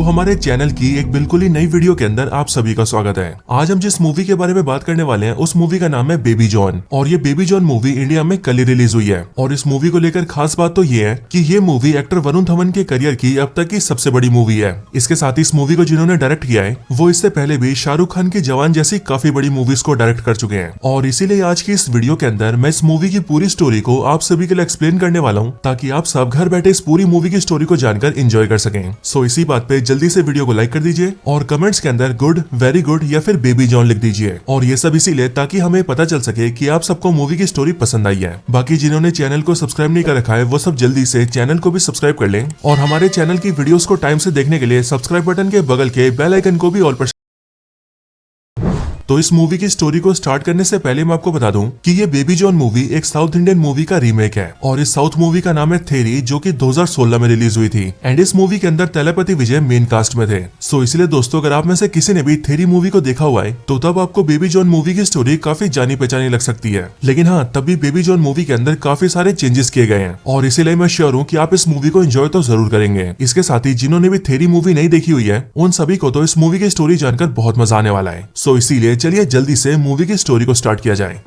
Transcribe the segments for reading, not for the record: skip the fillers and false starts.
हमारे चैनल की एक बिल्कुल ही नई वीडियो के अंदर आप सभी का स्वागत है। आज हम जिस मूवी के बारे में बात करने वाले हैं उस मूवी का नाम है बेबी जॉन। और ये बेबी जॉन मूवी इंडिया में कल ही रिलीज हुई है। और इस मूवी को लेकर खास बात तो ये है कि ये मूवी एक्टर वरुण धवन के करियर की अब तक की सबसे बड़ी मूवी है। इसके साथ ही इस मूवी को जिन्होंने डायरेक्ट किया है वो इससे पहले भी शाहरुख खान की जवान जैसी काफी बड़ी मूवीज को डायरेक्ट कर चुके हैं। और इसीलिए आज की इस वीडियो के अंदर मैं इस मूवी की पूरी स्टोरी को आप सभी के लिए एक्सप्लेन करने वाला हूँ, ताकि आप सब घर बैठे इस पूरी मूवी की स्टोरी को जानकर एंजॉय कर सकें। सो इसी बात पे जल्दी से वीडियो को लाइक कर दीजिए और कमेंट्स के अंदर गुड, वेरी गुड या फिर बेबी जॉन लिख दीजिए। और ये सब इसीलिए ताकि हमें पता चल सके कि आप सबको मूवी की स्टोरी पसंद आई है। बाकी जिन्होंने चैनल को सब्सक्राइब नहीं कर रखा है वो सब जल्दी से चैनल को भी सब्सक्राइब कर लें और हमारे चैनल की वीडियोस को टाइम से देखने के लिए सब्सक्राइब बटन के बगल के बेल आइकन को भी ऑल पर। तो इस मूवी की स्टोरी को स्टार्ट करने से पहले मैं आपको बता दूं कि ये बेबी जॉन मूवी एक साउथ इंडियन मूवी का रीमेक है और इस साउथ मूवी का नाम है थेरी, जो कि 2016 में रिलीज हुई थी। एंड इस मूवी के अंदर तलपति विजय मेन कास्ट में थे। सो इसलिए दोस्तों, अगर आप में से किसी ने भी थेरी मूवी को देखा हुआ है तो तब आपको बेबी जॉन मूवी की स्टोरी काफी जानी पहचानी लग सकती है। लेकिन हाँ, तब भी बेबी जॉन मूवी के अंदर काफी सारे चेंजेस किए गए हैं और इसीलिए मैं श्योर हूँ कि आप इस मूवी को एंजॉय तो जरूर करेंगे। इसके साथ ही जिन्होंने भी थेरी मूवी नहीं देखी हुई है उन सभी को तो इस मूवी की स्टोरी जानकर बहुत मजा आने वाला है। सो इसीलिए चलिए जल्दी से मूवी की स्टोरी को स्टार्ट किया जाए।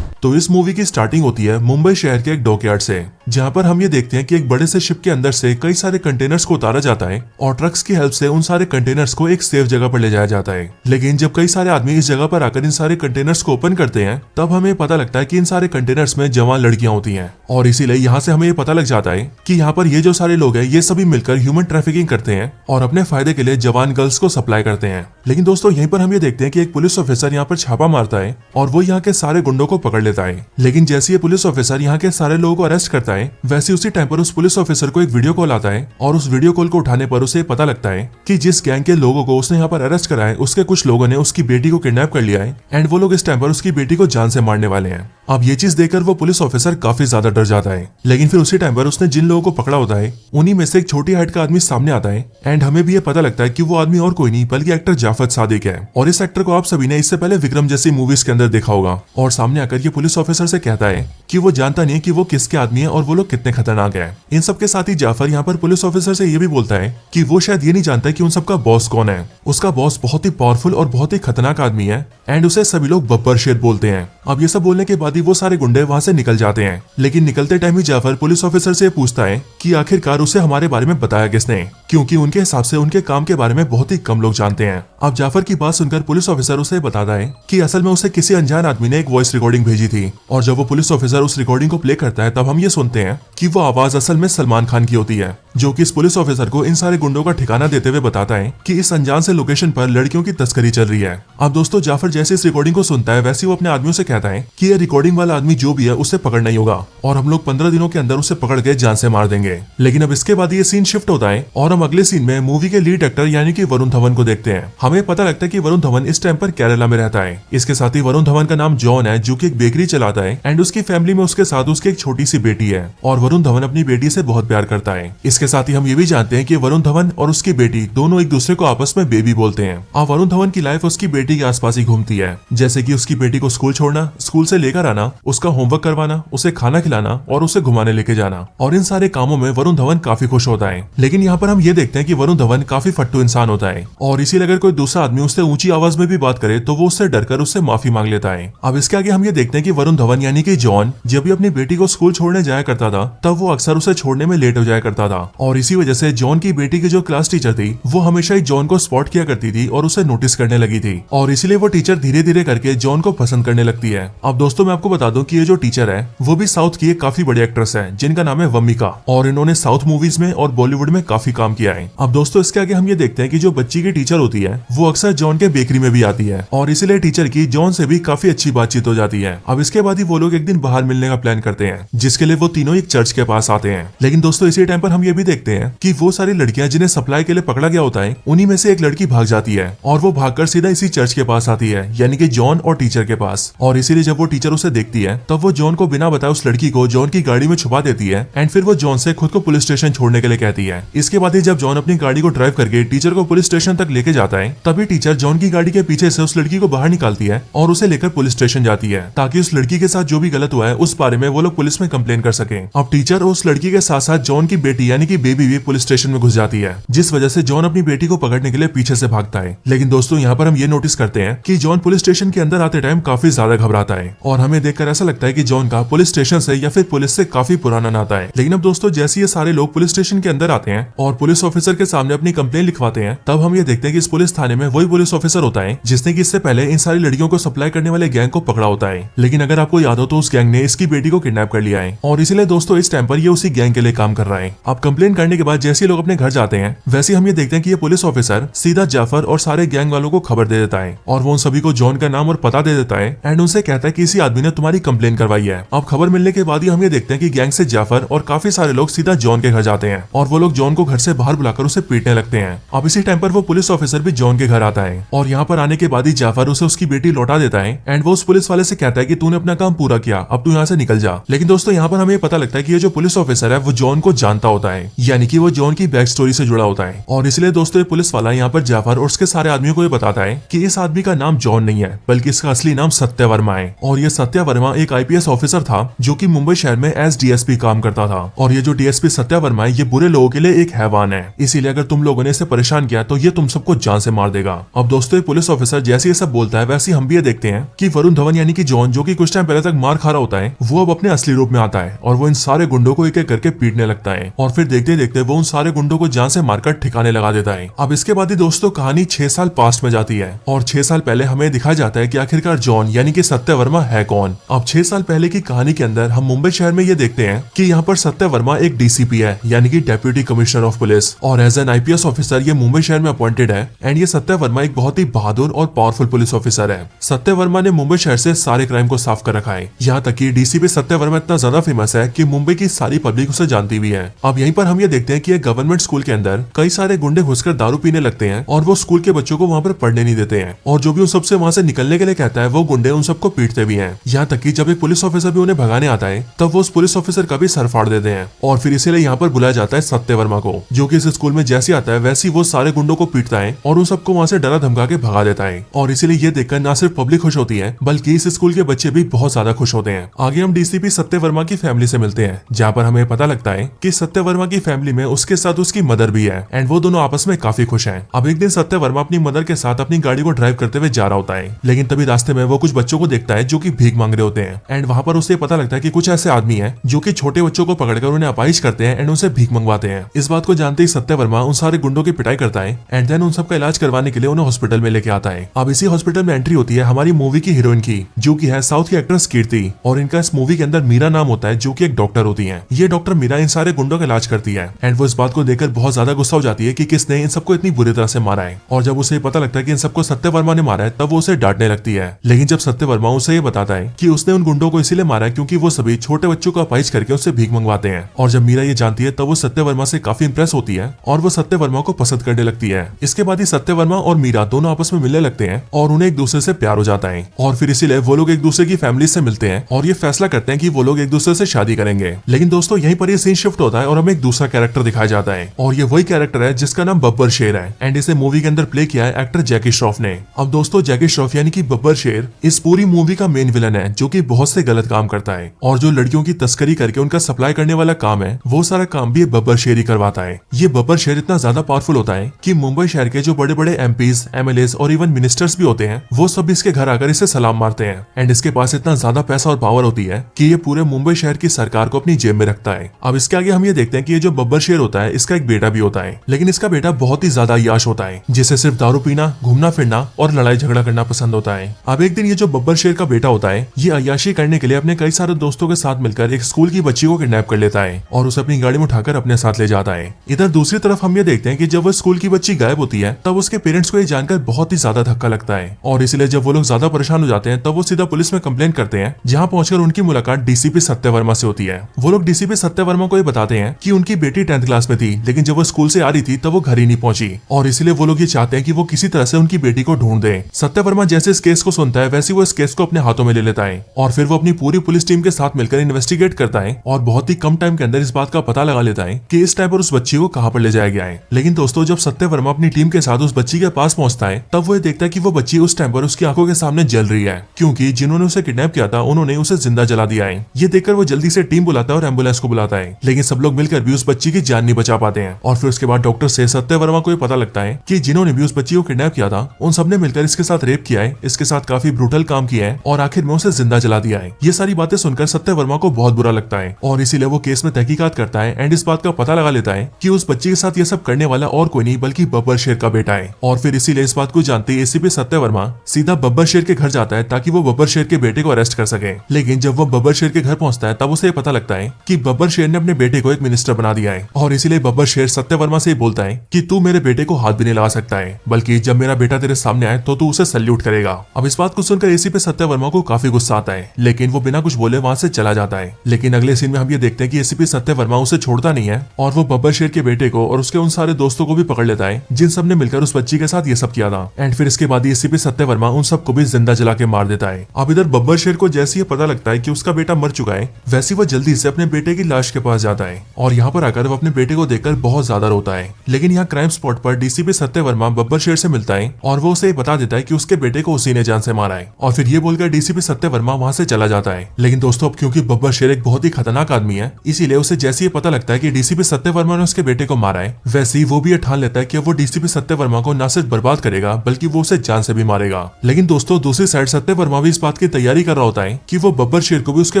तो इस मूवी की स्टार्टिंग होती है मुंबई शहर के एक डॉकयार्ड से, जहां पर हम ये देखते हैं कि एक बड़े से शिप के अंदर से कई सारे कंटेनर्स को उतारा जाता है और ट्रक्स की हेल्प से उन सारे कंटेनर्स को एक सेफ जगह पर ले जाया जाता है। लेकिन जब कई सारे आदमी इस जगह पर आकर इन सारे कंटेनर्स को ओपन करते हैं तब हमें पता लगता है कि इन सारे कंटेनर्स में जवान लड़कियां होती हैं। और इसीलिए यहाँ से हमें ये पता लग जाता है कि यहाँ पर ये जो सारे लोग हैं ये सभी मिलकर ह्यूमन ट्रैफिकिंग करते हैं और अपने फायदे के लिए जवान गर्ल्स को सप्लाई करते हैं। लेकिन दोस्तों, यहीं पर हम ये देखते हैं कि एक पुलिस ऑफिसर यहाँ पर छापा मारता है और वो यहाँ के सारे गुंडों को पकड़ लेता है। लेकिन जैसे ये पुलिस ऑफिसर यहाँ के सारे लोगों को अरेस्ट करता है वैसे उसी टाइम पर उस पुलिस ऑफिसर को एक वीडियो कॉल आता है और उस वीडियो कॉल को उठाने पर उसे पता लगता है कि जिस गैंग के लोगों को उसने यहाँ पर अरेस्ट करा है उसके कुछ लोगों ने उसकी बेटी को किडनैप कर लिया है एंड वो लोग इस टाइम पर उसकी बेटी को जान से मारने वाले हैं। अब ये चीज देखकर वो पुलिस ऑफिसर काफी ज्यादा डर जाता है। लेकिन फिर उसी टाइम पर उसने जिन लोगों को पकड़ा होता है उन्हीं में से एक छोटी हाइट का आदमी सामने आता है एंड हमें भी ये पता लगता है कि वो आदमी और कोई नहीं बल्कि एक्टर जाफर सादिक है। और इस एक्टर को आप सभी ने इससे पहले विक्रम जैसी मूवीज के अंदर देखा होगा। और सामने आकर ये पुलिस ऑफिसर से कहता है कि वो जानता नहीं कि वो किसके आदमी है और वो लोग कितने खतरनाक है। इन सब के साथ ही जाफर यहाँ पर पुलिस ऑफिसर से ये भी बोलता है कि वो शायद ये नहीं जानता कि उन सबका बॉस कौन है। उसका बॉस बहुत ही पावरफुल और बहुत ही खतरनाक आदमी है एंड उसे सभी लोग बब्बर शेर बोलते हैं। अब ये सब बोलने के बाद ही वो सारे गुंडे वहां से निकल जाते हैं। लेकिन निकलते टाइम ही जाफर पुलिस ऑफिसर से पूछता है कि आखिरकार उसे हमारे बारे में बताया किसने, क्योंकि उनके हिसाब से उनके काम के बारे में बहुत ही कम लोग जानते हैं। अब जाफर की बात सुनकर पुलिस ऑफिसर उसे बताता है कि असल में उसे किसी अनजान आदमी ने एक वॉइस रिकॉर्डिंग भेजी थी और जब वो पुलिस ऑफिसर उस रिकॉर्डिंग को प्ले करता है तब हम ये सुनते हैं कि वो आवाज असल में सलमान खान की होती है, जो कि इस पुलिस ऑफिसर को इन सारे गुंडों का ठिकाना देते हुए बताता है कि इस अनजान से लोकेशन पर लड़कियों की तस्करी चल रही है। अब दोस्तों, जाफर जैसे इस रिकॉर्डिंग को सुनता है वैसे वो अपने आदमियों से कहता है कि ये रिकॉर्डिंग वाला आदमी जो भी है उसे पकड़ना ही होगा और हम लोग 15 दिनों के अंदर उसे पकड़ के जान से मार देंगे। लेकिन अब इसके बाद ये सीन शिफ्ट होता है और हम अगले सीन में मूवी के लीड एक्टर यानी कि वरुण धवन को देखते हैं। हमें पता लगता है कि वरुण धवन इस टाइम पर केरला में रहता है। इसके साथ ही वरुण धवन का नाम जॉन है, जो कि एक बेकरी चलाता है एंड उसकी फैमिली में उसके साथ उसकी एक छोटी सी बेटी है और वरुण धवन अपनी बेटी से बहुत प्यार करता है। इसके साथ ही हम ये भी जानते हैं कि वरुण धवन और उसकी बेटी दोनों एक दूसरे को आपस में बेबी बोलते हैं। अब वरुण धवन की लाइफ उसकी बेटी के आसपास ही घूमती है, जैसे कि उसकी बेटी को स्कूल छोड़ना, स्कूल से लेकर आना, उसका होमवर्क करवाना, उसे खाना खिलाना और उसे घुमाने लेके जाना। और इन सारे कामों में वरुण धवन काफी खुश होता है। लेकिन यहाँ पर हम ये देखते हैं कि वरुण धवन काफी फट्टू इंसान होता है और इसीलिए अगर कोई दूसरा आदमी उससे ऊंची आवाज में भी बात करे तो वो उससे डरकर उससे माफी मांग लेता है। अब इसके आगे हम ये देखते हैं कि वरुण धवन यानी कि जॉन जब भी अपनी बेटी को स्कूल छोड़ने जाया करता था तब वो अक्सर उसे छोड़ने में लेट हो जाया करता था और इसी वजह से जॉन की बेटी की जो क्लास टीचर थी वो हमेशा ही जॉन को स्पॉट किया करती थी और उसे नोटिस करने लगी थी और इसीलिए वो टीचर धीरे धीरे करके जॉन को पसंद करने लगती है। अब दोस्तों, मैं आपको बता दूं कि ये जो टीचर है वो भी साउथ की एक काफी बड़ी एक्ट्रेस है जिनका नाम है वमिका और इन्होंने साउथ मूवीज में और बॉलीवुड में काफी काम किया है। अब दोस्तों, इसके आगे हम ये देखते हैं कि जो बच्ची की टीचर होती है वो अक्सर जॉन के बेकरी में भी आती है और इसीलिए टीचर की जॉन से भी काफी अच्छी बातचीत हो जाती है। अब इसके बाद ही वो लोग एक दिन बाहर मिलने का प्लान करते हैं, जिसके लिए वो तीनों एक चर्च के पास आते हैं। लेकिन दोस्तों, इसी टाइम पर हम ये भी देखते हैं कि वो सारी लड़कियां जिन्हें सप्लाई के लिए पकड़ा गया होता है उन्हीं में से एक लड़की भाग जाती है और वो भागकर सीधा इसी चर्च के पास आती है, यानी कि जॉन और टीचर के पास। और इसीलिए जब वो टीचर उसे से देखती है तब वो जॉन को बिना बताए उस लड़की को जॉन की गाड़ी में छुपा देती है एंड फिर वो जॉन से खुद को पुलिस स्टेशन छोड़ने के लिए कहती है। इसके बाद ही जब जॉन अपनी गाड़ी को ड्राइव करके टीचर को पुलिस स्टेशन तक लेके जाता है तभी टीचर जॉन की गाड़ी के पीछे से उस लड़की को बाहर निकालती है और उसे लेकर पुलिस स्टेशन जाती है ताकि उस लड़की के साथ जो भी गलत हुआ है उस बारे में वो लोग पुलिस में कंप्लेन कर सके। अब टीचर और उस लड़की के साथ साथ जॉन की बेटी यानी कि बेबी भी पुलिस स्टेशन में घुस जाती है, जिस वजह से जॉन अपनी बेटी को पकड़ने के लिए पीछे से भागता है। लेकिन दोस्तों यहाँ पर हम ये नोटिस करते हैं कि जॉन पुलिस स्टेशन के अंदर आते टाइम काफी ज्यादा घबराता है और हमें देखकर ऐसा लगता है कि जॉन का पुलिस स्टेशन से या फिर पुलिस से काफी पुराना नाता है। लेकिन अब दोस्तों जैसे ये सारे लोग पुलिस स्टेशन के अंदर आते हैं और पुलिस ऑफिसर के सामने अपनी कंप्लेन लिखवाते हैं तब हम ये देखते हैं कि इस पुलिस थाने में वही पुलिस ऑफिसर होता है जिसने कि इससे पहले इन सारी लड़कियों को सप्लाई करने वाले गैंग को पकड़ा होता है। लेकिन अगर आपको याद हो तो उस गैंग ने इसकी बेटी को किडनैप कर लिया है और इसीलिए दोस्तों इस टाइम पर ये उसी गैंग के लिए काम कर रहा है। अब कंप्लेन करने के बाद जैसे लोग अपने घर जाते हैं वैसे हम ये देखते हैं कि ये पुलिस ऑफिसर सीधा जाफर और सारे गैंग वालों को खबर दे देता है और वो उन सभी को जॉन का नाम और पता दे देता है एंड उनसे कहता है कि इसी आदमी ने तुम्हारी कंप्लेन करवाई है। अब खबर मिलने के बाद ही हम ये देखते हैं कि गैंग से जाफर और काफी सारे लोग सीधा जॉन के घर जाते हैं और वो लोग जॉन को घर से बाहर बुलाकर उसे पीटने लगते हैं। अब इसी टाइम पर वो पुलिस ऑफिसर भी जॉन के घर आता है और यहाँ पर आने के बाद ही जाफर उसे उसकी बेटी लौटा देता है एंड वो उस पुलिस वाले से कहता है कि तूने अपना काम पूरा किया, अब तू यहाँ से निकल जा। लेकिन दोस्तों यहाँ पर हमें पता लगता है कि ये जो पुलिस ऑफिसर है वो जॉन को जानता होता है, यानी कि वो जॉन की बैक स्टोरी से जुड़ा होता है और इसलिए दोस्तों ये पुलिस वाला यहाँ पर जाफर और उसके सारे आदमियों को ये बताता है कि इस आदमी का नाम जॉन नहीं है बल्कि इसका असली नाम सत्य वर्मा है और ये सत्य वर्मा एक आईपीएस ऑफिसर था जो कि मुंबई शहर में एज डीएसपी काम करता था और ये जो डीएसपी सत्य वर्मा है ये बुरे लोगों के लिए एक हैवान है, इसीलिए अगर तुम लोगों ने इसे परेशान किया तो ये तुम सबको जान से मार देगा। अब दोस्तों ये पुलिस ऑफिसर जैसे ये सब बोलता है वैसे हम भी ये देखते हैं कि वरुण धवन यानी कि जॉन जो कि कुछ टाइम पहले तक मार खा रहा होता है वो अब अपने असली रूप में आता है और वो इन सारे गुंडों को एक एक करके पीटने लगता है और फिर देखते देखते वो उन सारे गुंडों को जान से मारकर ठिकाने लगा देता है। अब इसके बाद ही दोस्तों कहानी 6 साल पास्ट में जाती है और 6 साल पहले हमें दिखाया जाता है कि आखिरकार जॉन यानी कि सत्य वर्मा है कौन। अब 6 साल पहले की कहानी के अंदर हम मुंबई शहर में ये देखते हैं कि यहाँ पर सत्य वर्मा एक डीसीपी है यानी कि डेप्यूटी कमिश्नर ऑफ पुलिस और एज एन आईपीएस ऑफिसर ये मुंबई शहर में अपॉइंटेड है एंड ये सत्य वर्मा एक बहुत ही बहादुर और पावरफुल पुलिस ऑफिसर है। सत्य वर्मा ने मुंबई शहर से सारे क्राइम को साफ कर रखा है, यहाँ तक कि डीसीपी सत्य वर्मा इतना ज्यादा फेमस है कि मुंबई की सारी पब्लिक उसे जानती भी है। अब यहीं पर हम ये देखते हैं कि एक गवर्नमेंट स्कूल के अंदर कई सारे गुंडे घुसकर दारू पीने लगते हैं और वो स्कूल के बच्चों को वहाँ पर पढ़ने नहीं देते हैं और जो भी उन सबसे वहाँ से निकलने के लिए कहता है वो गुंडे उन सबको पीटते भी हैं। यहाँ तक कि जब एक पुलिस ऑफिसर भी उन्हें भगाने आता है तब वो उस पुलिस ऑफिसर का भी सर फाड़ देते हैं और फिर इसीलिए यहाँ पर बुलाया जाता है सत्य वर्मा को, जो कि इस स्कूल में जैसे आता है वैसे ही वो सारे गुंडों को पीटता है और उन सबको वहाँ से डरा धमका के भगा देता है और इसीलिए ये देखकर न सिर्फ पब्लिक खुश होती है बल्कि इस स्कूल के बच्चे भी बहुत ज्यादा खुश होते हैं। आगे हम डीसीपी सत्य वर्मा की फैमिली से मिलते हैं जहाँ पर हमें पता लगता है कि सत्य वर्मा की फैमिली में उसके साथ उसकी मदर भी है एंड वो दोनों आपस में काफी खुश हैं। अब एक दिन सत्य वर्मा अपनी मदर के साथ अपनी गाड़ी को ड्राइव करते हुए जा रहा होता है लेकिन तभी रास्ते में वो कुछ बच्चों को देखता है जो कि भीख मांग रहे होते हैं एंड वहाँ पर उसे पता लगता है कि कुछ ऐसे आदमी हैं जो कि छोटे बच्चों को पकड़कर उन्हें अपाहिज करते हैं एंड उनसे भीख मंगवाते हैं। इस बात को जानते ही सत्य वर्मा उन सारे गुंडों की पिटाई करता है एंड देन उन सबका इलाज करवाने के लिए उन्हें हॉस्पिटल में लेके आता है। अब इसी हॉस्पिटल में एंट्री होती है हमारी मूवी की हीरोइन की जो की है साउथ की एक्ट्रेस कीर्ति और इनका इस मूवी के अंदर मीरा नाम होता है जो की एक डॉक्टर होती है। ये डॉक्टर मीरा इन सारे गुंडों का इलाज करती है एंड वो इस बात को देखकर बहुत ज्यादा गुस्सा हो जाती है कि किसने इन सबको इतनी बुरी तरह से मारा है और जब उसे पता लगता है कि इन सबको सत्य वर्मा ने मारा है तब वो उसे डांटने लगती है। लेकिन जब सत्य वर्मा उसे ये बताता है कि उसने उन गुंडों को इसीलिए मारा है क्योंकि वो सभी छोटे बच्चों को अपाहिज करके उससे भीख मंगवाते हैं और जब मीरा ये जानती है तब वो सत्य वर्मा से काफी इंप्रेस होती है और वो सत्य वर्मा को पसंद करने लगती है। इसके बाद ही सत्य वर्मा और मीरा दोनों आपस में मिलने लगते हैं और उन्हें एक दूसरे से प्यार हो जाता है और फिर इसीलिए वो लोग एक दूसरे की फैमिली से मिलते हैं और ये फैसला करते हैं कि वो लोग एक दूसरे से शादी करेंगे। लेकिन दोस्तों यहीं पर ये सीन शिफ्ट होता है और हमें एक दूसरा कैरेक्टर दिखाया जाता है और ये वही कैरेक्टर है जिसका नाम बब्बर शेर है एंड इसे मूवी के अंदर प्ले किया है एक्टर जैकी श्रॉफ ने। अब दोस्तों जैकी श्रॉफ यानी कि बब्बर शेर इस पूरी मूवी का मेन विलन है जो कि बहुत से गलत काम करता है और जो लड़कियों की तस्करी करके उनका सप्लाई करने वाला काम है वो सारा काम भी बब्बर शेर ही करवाता है। ये बब्बर शेर इतना ज्यादा पावरफुल होता है कि मुंबई शहर के जो बड़े बड़े एमपीज एमएलएज और इवन मिनिस्टर्स भी होते हैं वो सब इसके घर आकर इसे सलाम मारते हैं एंड इसके पास इतना ज्यादा पैसा और पावर होती है कि ये पूरे मुंबई शहर की सरकार को अपनी जेब में रखता है। अब इसके आगे हम ये देखते हैं कि ये जो बब्बर शेर होता है इसका एक बेटा भी होता है लेकिन इसका बेटा बहुत ही ज्यादा अय्याश होता है जिसे सिर्फ दारू पीना, घूमना फिरना और लड़ाई झगड़ा करना पसंद होता है। अब एक दिन ये जो बब्बर शेर का बेटा होता है ये अय्याशी करने के लिए अपने कई सारे दोस्तों के साथ मिलकर एक स्कूल की बच्ची को किडनैप कर लेता है और उसे अपनी गाड़ी में उठाकर अपने साथ ले जाता है। इधर दूसरी तरफ हम ये देखते हैं कि जब वो स्कूल की बच्ची गायब होती है तब उसके पेरेंट्स को ये जानकर बहुत ही ज्यादा धक्का लगता है और इसलिए जब वो लोग ज्यादा परेशान हो जाते हैं तब वो सीधा पुलिस में कंप्लेन करते हैं जहाँ पहुंचकर उनकी मुलाकात डीसीपी सत्य वर्मा से होती है। वो लोग डीसीपी सत्य वर्मा को ये बताते हैं कि उनकी बेटी 10th क्लास में थी लेकिन जब वो स्कूल से आ रही थी तब वो घर ही नहीं पहुंची और इसलिए वो लोग ये चाहते हैं कि वो किसी तरह से उनकी बेटी को ढूंढ दे। सत्य वर्मा जैसे इस केस को सुनता है वैसे वो इस केस को अपने हाथों में ले लेता देता है और फिर वो अपनी पूरी पुलिस टीम के साथ मिलकर इन्वेस्टिगेट करता है और बहुत ही कम टाइम के अंदर इस बात का पता लगा लेता है कि इस टाइम पर उस बच्ची को कहां पर ले जाया गया है। लेकिन दोस्तों जब सत्य वर्मा अपनी टीम के साथ उस बच्ची के पास पहुंचता है तब वो देखता है कि वो बच्ची उस टाइम पर उसकी आंखों के सामने जल रही है, क्योंकि जिन्होंने उसे किडनैप किया था उन्होंने उसे जिंदा जला दिया है। ये देखकर वो जल्दी से टीम बुलाता है और एम्बुलेंस को बुलाता है, लेकिन सब लोग मिलकर भी उस बच्ची की जान नहीं बचा पाते हैं। और फिर उसके बाद डॉक्टर से सत्य वर्मा को पता लगता है कि जिन्होंने भी उस बच्ची को किडनैप किया था उन सबने मिलकर इसके साथ रेप किया है, इसके साथ काफी ब्रूटल काम किया है और आखिर में उसे जिंदा जला दिया है। ये सारी बातें सुनकर सत्य वर्मा को बहुत बुरा लगता है और इसीलिए वो केस में तहकीकात करता है एंड इस बात का पता लगा लेता है कि उस बच्ची के साथ ये सब करने वाला और कोई नहीं बल्कि बब्बर शेर का बेटा है। और फिर इसीलिए इस बात को जानते ही एसीपी सत्य वर्मा सीधा बब्बर शेर के घर जाता है ताकि वो बब्बर शेर के बेटे को अरेस्ट कर सके। लेकिन जब वो बब्बर शेर के घर पहुंचता है तब उसे पता लगता है कि बब्बर शेर ने अपने बेटे को एक मिनिस्टर बना दिया है और इसीलिए बब्बर शेर सत्य वर्मा से बोलता है कि तू मेरे बेटे को हाथ भी नहीं लगा सकता है, बल्कि जब मेरा बेटा तेरे सामने आए तो तू उसे सल्यूट करेगा। अब इस बात को सुनकर एसीपी सत्य वर्मा को काफी गुस्सा आता है, लेकिन वो बिना कुछ बोले वहां से चला जाता है। लेकिन अगले सीन में हम ये देखते हैं कि एसीपी सत्य वर्मा उसे छोड़ता नहीं है और वो बब्बर शेर के बेटे को और उसके उन सारे दोस्तों को भी पकड़ लेता है जिन सब ने मिलकर उस बच्ची के साथ ये सब किया था। एंड फिर इसके बाद एसीपी सत्य वर्मा उन सबको भी जिंदा जला के मार देता है। अब इधर बब्बर शेर को जैसे ये पता लगता है कि उसका बेटा मर चुका है, वैसे वो जल्दी से अपने बेटे की लाश के पास जाता है और यहाँ पर आकर वो अपने बेटे को देखकर बहुत ज्यादा रोता है। लेकिन यहाँ क्राइम स्पॉट पर डीसीपी सत्य वर्मा बब्बर शेर से मिलता है और वो उसे बता देता है कि उसके बेटे को उसी ने जान से मारा है और फिर ये बोलकर डीसीपी सत्य वर्मा वहां से चला जाता है। लेकिन दोस्तों अब क्योंकि बब्बर शेर एक बहुत ही खतरनाक आदमी है, इसीलिए उसे जैसे ये पता लगता है कि डीसीपी सत्य वर्मा ने उसके बेटे को मारा है, वैसे ही वो भी ठान लेता है कि वो डीसीपी सत्य वर्मा को न सिर्फ बर्बाद करेगा बल्कि वो उसे जान से भी मारेगा। लेकिन दोस्तों दूसरी साइड सत्य वर्मा भी इस बात की तैयारी कर रहा होता है कि वो बब्बर शेर को भी उसके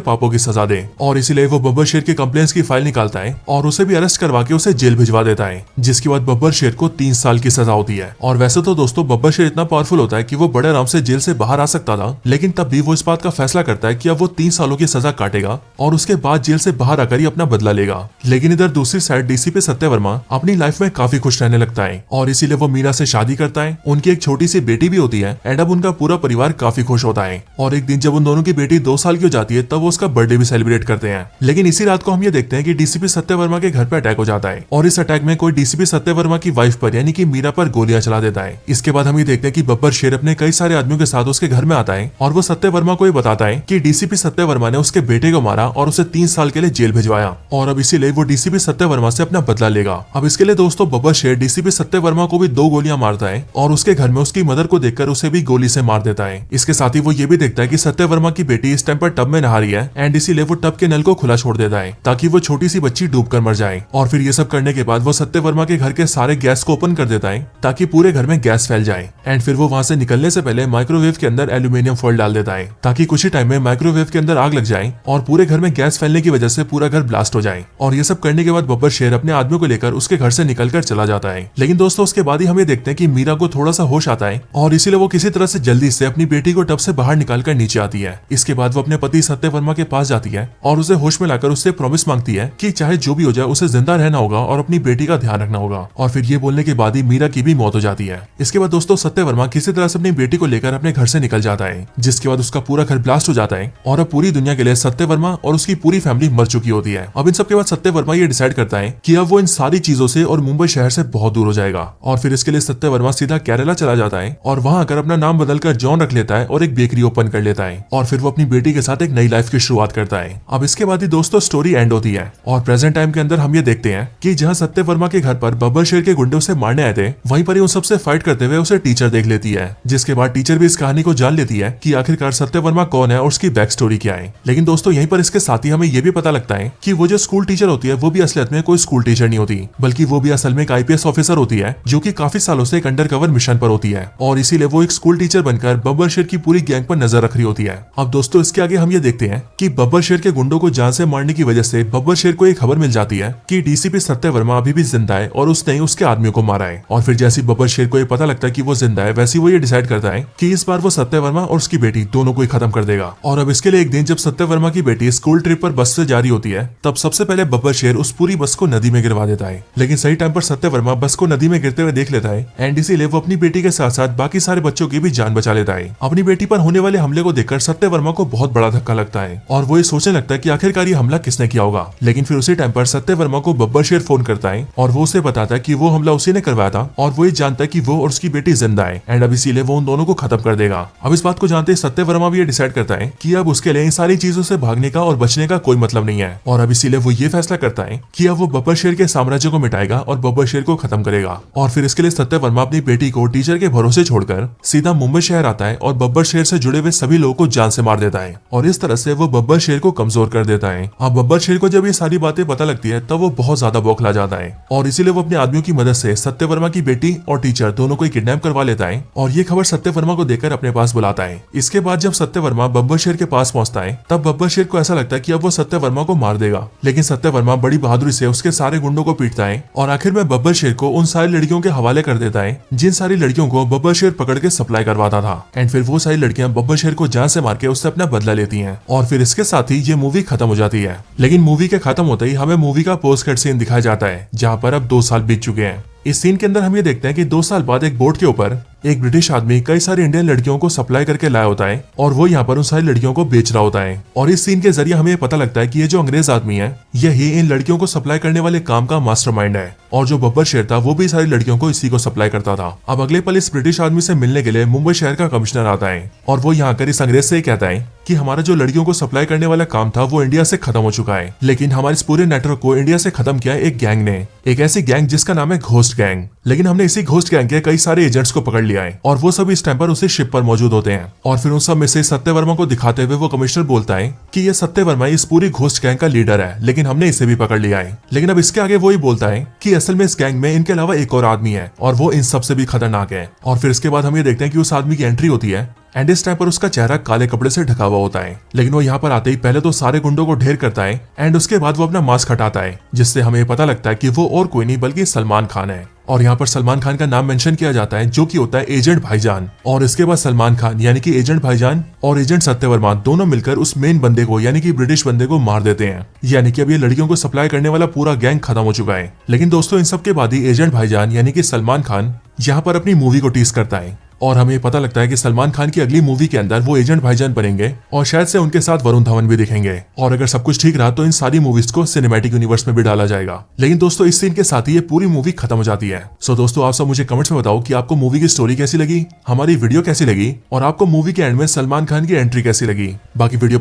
पापों की सजा दे और इसीलिए वो बब्बर शेर के कंप्लेंट्स की फाइल निकालता है और उसे भी अरेस्ट करवा के उसे जेल भिजवा देता है, जिसके बाद बब्बर शेर को 3 साल की सजा होती है। और वैसे तो दोस्तों बब्बर शेर इतना पावरफुल होता है कि वो बड़े आराम से जेल से बाहर आ सकता था, लेकिन तब भी वो इस बात का फैसला करता है कि अब वो 3 सालों की सजा काटेगा और उसके बाद जेल से बाहर आकर ही अपना बदला लेगा। लेकिन इधर दूसरी साइड डीसीपी सत्य वर्मा अपनी लाइफ में काफी खुश रहने लगता है और इसीलिए वो मीरा से शादी करता है। उनकी एक छोटी सी बेटी भी होती है एंड अब उनका पूरा परिवार काफी खुश होता है। और एक दिन जब उन दोनों की बेटी 2 साल की हो जाती है तब वो उसका बर्थडे भी सेलिब्रेट करते हैं। लेकिन इसी रात को हम ये देखते हैं कि डीसीपी सत्य वर्मा के घर पर अटैक हो जाता है और इस अटैक में कोई डीसीपी सत्य वर्मा की वाइफ पर यानी कि मीरा पर गोलियां चला देता है। इसके बाद हम ये देखते हैं कि बब्बर शेर अपने कई सारे आदमियों के साथ उसके घर में आता है और वो सत्य वर्मा को ये बताता है कि डीसीपी सत्य वर्मा ने उसके बेटे को मारा और उसे 3 साल के लिए जेल भिजवाया और अब इसीलिए वो डीसीपी सत्य वर्मा से अपना बदला लेगा। अब इसके लिए दोस्तों बब्बर शेर डीसीपी सत्य वर्मा को भी 2 गोलियां मारता है और उसके घर में उसकी मदर को देखकर उसे भी गोली से मार देता है। इसके साथ ही वो ये भी देखता है कि सत्य वर्मा की बेटी इस टाइम पर टब में नहा रही है एंड इसीलिए वो टब के नल को खुला छोड़ देता है ताकि वो छोटी सी बच्ची डूब कर मर जाए। और फिर ये सब करने के बाद वो सत्य वर्मा के घर के सारे गैस को ओपन कर देता है ताकि पूरे घर में गैस फैल जाए एंड फिर वो वहां से निकलने से पहले माइक्रोवेव के अंदर एल्यूमिनियम फॉइल डाल देता है ताकि कुछ ही टाइम में माइक्रोवेव के अंदर आग लग जाए और पूरे घर में गैस फैलने की वजह से पूरा घर ब्लास्ट हो जाए। और ये सब करने के बाद बब्बर शेर अपने आदमियों को लेकर उसके घर से निकलकर चला जाता है। लेकिन दोस्तों उसके बाद ही हम ये देखते हैं कि मीरा को थोड़ा सा होश आता है और इसीलिए वो किसी तरह से जल्दी से अपनी बेटी को टब से बाहर निकालकर नीचे आती है। इसके बाद वो अपने पति सत्य वर्मा के पास जाती है और उसे होश में लाकर उससे प्रॉमिस मांगती है कि चाहे जो भी हो जाए उसे जिंदा रहना होगा और अपनी बेटी का ध्यान रखना होगा। और फिर ये बोलने के बाद ही मीरा की भी मौत हो जाती है। इसके बाद दोस्तों सत्य वर्मा किसी तरह से अपनी बेटी को लेकर अपने घर से निकल जाता है, जिसके बाद उसका पूरा घर ब्लास्ट हो जाता है और अब पूरी दुनिया के लिए सत्य वर्मा और उसकी पूरी फैमिली मर चुकी होती है। अब इन सब के बाद सत्य वर्मा ये डिसाइड करता है कि अब वो इन सारी चीजों से और मुंबई शहर से बहुत दूर हो जाएगा और फिर इसके लिए सत्य वर्मा सीधा केरला चला जाता है और वहां आकर अपना नाम बदलकर जॉन रख लेता है और एक बेकरी ओपन कर लेता है और फिर वो अपनी बेटी के साथ एक नई लाइफ की शुरुआत करता है। अब इसके बाद ही दोस्तों स्टोरी एंड होती है और प्रेजेंट टाइम के अंदर हम ये देखते हैं कि जहां सत्य वर्मा के घर पर बब्बर शेर के गुंडे उसे मारने आए थे, वहीं पर ही उन सबसे फाइट करते हुए उसे टीचर देख लेती है, जिसके बाद टीचर भी इस कहानी को जान लेती है कि आखिरकार सत्य वर्मा कौन है और उसकी बैक स्टोरी क्या है। लेकिन दोस्तों यहीं पर इसके साथ ही हमें यह भी पता लगता है कि वो जो स्कूल टीचर होती है वो भी असलियत में कोई स्कूल टीचर नहीं होती, बल्कि वो भी असल में एक आईपीएस ऑफिसर होती है जो कि काफी सालों से एक अंडरकवर मिशन पर होती है और इसीलिए वो एक स्कूल टीचर बनकर बब्बर शेर की पूरी गैंग पर नजर रख रही होती है। अब दोस्तों इसके आगे हम ये देखते हैं कि बब्बर शेर के गुंडों को जान से मारने की वजह से बब्बर शेर को एक खबर मिल जाती है कि डीसीपी सत्य वर्मा अभी भी जिंदा है और उसने ही उसके आदमियों को मारा है। और फिर जैसे बब्बर शेर को ये पता लगता है कि वो जिंदा है, वैसे वो ये डिसाइड करता है कि इस बार वो सत्य वर्मा और उसकी बेटी दोनों को ही खत्म कर देगा। और अब इसके लिए एक दिन जब सत्य वर्मा की बेटी स्कूल ट्रिप पर बस से जा रही होती है, तब सबसे पहले बब्बर शेर उस पूरी बस को नदी में गिरवा देता है। लेकिन सही टाइम पर सत्य वर्मा बस को नदी में गिरते हुए देख लेता है एंड इसीलिए वो अपनी बेटी के साथ साथ बाकी सारे बच्चों की भी जान बचा लेता है। अपनी बेटी पर होने वाले हमले को देखकर सत्य वर्मा को बहुत बड़ा धक्का लगता है और वो ये सोचने लगता है कि आखिरकार ये हमला किसने किया होगा। लेकिन फिर उसी टाइम पर सत्य वर्मा को बब्बर शेर फोन करता है और वो उसे बताता है कि वो हमला उसी ने करवाया था और वो ये जानता है कि वो और उसकी बेटी जिंदा है एंड अब इसीलिए वो उन दोनों को खत्म कर देगा। अब इस बात को जानते सत्य वर्मा भी ये डिसाइड करता है कि अब उसके लिए इन सारी चीजों से भागने का और बचने का कोई मतलब नहीं है, और अब इसीलिए वो ये फैसला करता है कि अब वो बब्बर शेर के साम्राज्य को मिटाएगा और बब्बर शेर को खत्म करेगा। और फिर इसके लिए सत्यवर्मा अपनी बेटी को टीचर के भरोसे छोड़कर सीधा मुंबई शहर आता है और बब्बर शेर से जुड़े हुए सभी लोगों को जान से मार देता है, और इस तरह से वो बब्बर शेर को कमजोर कर देता है। अब बब्बर शेर को जब ये सारी बातें पता लगती है तब वो बहुत ज्यादा बौखला जाता है, और इसीलिए वो अपने आदमियों की मदद से सत्यवर्मा की बेटी और टीचर दोनों को किडनैप करवा लेता है और ये खबर सत्यवर्मा को देकर अपने पास बुलाता है। इसके बाद जब सत्यवर्मा बब्बर शेर के पास पहुंचता है तब बब्बर शेर को ऐसा लगता है कि अब वो सत्यवर्मा को मार देगा, लेकिन सत्यवर्मा बड़ी बहादुरी से उसके सारे गुंडों को पीटता है और आखिर में बब्बर शेर को उन सारी लड़कियों के हवाले कर देता है जिन सारी लड़कियों को बब्बर शेर पकड़ के सप्लाई करवाता था। एंड फिर वो सारी लड़कियां बब्बर शेर को जान से मार के उससे अपना बदला लेती हैं, और फिर इसके साथ ही ये मूवी खत्म हो जाती है। लेकिन मूवी के खत्म होते ही हमें मूवी का पोस्ट कट सीन दिखाया जाता है जहाँ पर अब 2 साल बीत चुके हैं। इस सीन के अंदर हम ये देखते हैं कि 2 साल बाद एक बोट के ऊपर एक ब्रिटिश आदमी कई सारी इंडियन लड़कियों को सप्लाई करके लाया होता है और वो यहाँ पर उन सारी लड़कियों को बेच रहा होता है। और इस सीन के जरिए हमें पता लगता है कि ये जो अंग्रेज आदमी है यही इन लड़कियों को सप्लाई करने वाले काम का मास्टरमाइंड है, और जो बब्बर शेर था वो भी सारी लड़कियों को इसी को सप्लाई करता था। अब अगले पल इस ब्रिटिश आदमी से मिलने के लिए मुंबई शहर का कमिश्नर आता है और वो यहाँ कर इस अंग्रेज से कहता है कि हमारा जो लड़कियों को सप्लाई करने वाला काम था वो इंडिया से खत्म हो चुका है, लेकिन हमारे इस पूरे नेटवर्क को इंडिया से खत्म किया एक गैंग ने, एक ऐसी गैंग जिसका नाम है घोस्ट गैंग। लेकिन हमने इसी घोस्ट गैंग के कई सारे एजेंट्स को पकड़ लिया है और वो सब इस टाइम पर उसी शिप पर मौजूद होते हैं। और फिर उन सब में से सत्यवर्मा को दिखाते हुए वो कमिश्नर बोलता है कि ये सत्यवर्मा इस पूरी घोस्ट गैंग का लीडर है, लेकिन हमने इसे भी पकड़ लिया है। लेकिन अब इसके आगे वो ही बोलता है कि असल में इस गैंग में इनके अलावा एक और आदमी है और वो इन सबसे भी खतरनाक है। और फिर इसके बाद हम ये देखते हैं कि उस आदमी की एंट्री होती है एंड इस टाइम पर उसका चेहरा काले कपड़े से ढका हुआ होता है। लेकिन वो यहाँ पर आते ही पहले तो सारे गुंडों को ढेर करता है एंड उसके बाद वो अपना मास्क हटाता है, जिससे हमें पता लगता है कि वो और कोई नहीं बल्कि सलमान खान है। और यहाँ पर सलमान खान का नाम मेंशन किया जाता है जो कि होता है एजेंट भाईजान। और इसके बाद सलमान खान यानी कि एजेंट भाईजान और एजेंट सत्यवर्मा दोनों मिलकर उस मेन बंदे को यानी कि ब्रिटिश बंदे को मार देते हैं, यानी कि अब ये लड़कियों को सप्लाई करने वाला पूरा गैंग खत्म हो चुका है। लेकिन दोस्तों इन सब के बाद ही एजेंट भाईजान यानी कि सलमान खान यहाँ पर अपनी मूवी को टीज करता है और हमें पता लगता है कि सलमान खान की अगली मूवी के अंदर वो एजेंट भाईजान बनेंगे और शायद से उनके साथ वरुण धवन भी दिखेंगे। और अगर सब कुछ ठीक रहा तो इन सारी मूवीज को सिनेमैटिक यूनिवर्स में भी डाला जाएगा। लेकिन दोस्तों इस सीन के साथ ही ये पूरी मूवी खत्म हो जाती है। सो दोस्तों आप सब मुझे कमेंट्स में बताओ कि आपको मूवी की स्टोरी कैसी लगी, हमारी वीडियो कैसी लगी और आपको मूवी के एंड में सलमान खान की एंट्री कैसी लगी। बाकी वीडियो